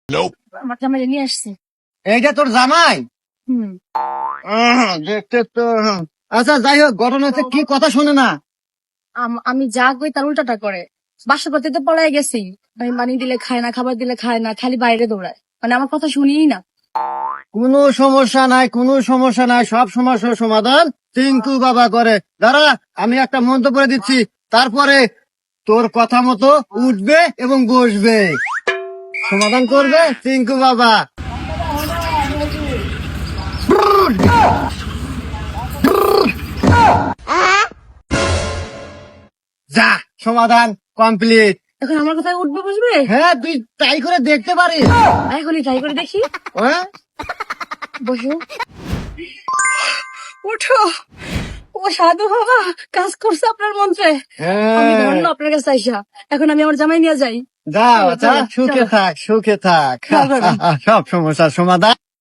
আমার জামাই নিয়ে আসছি। এইটা তোর জামাই? হুম। দেখতে তো আচ্ছা, যাই হোক, ঘটনা হচ্ছে কি, কথা শোনে না। আমি যা কই তার উল্টাটা করে। বাসা করতে তো পলাই গেছি, আমি পানি দিলে খায় না, খাবার দিলে খায় না, খালি বাইরে দৌড়ায়, মানে আমার কথা শুনিই না। কোনো সমস্যা নাই, কোনো সমস্যা নাই, সব সমস্যার সমাধান টিঙ্কু বাবা করে। দাঁড়া, আমি একটা মন্তব্য করে দিচ্ছি, তারপরে তোর কথা মতো উঠবে এবং বসবে, সমাধান করবে টিঙ্কু বাবা। যা, সমাধান কমপ্লিট। এখন আমার কথায় উঠবে বসবে? হ্যাঁ, তুই ট্রাই করে দেখতে পারিস। এখনই ট্রাই করে দেখি। হ্যাঁ, বসো, উঠো। ও সাধু বাবা, কাজ করছে আপনার মন্ত্রে। আমি ধন্য আপনার কাছে আইসা। এখন আমি আমার জামাই নিয়ে যাই। যাও, সুখে থাক, সুখে থাক, সব সমস্যার সমাধান।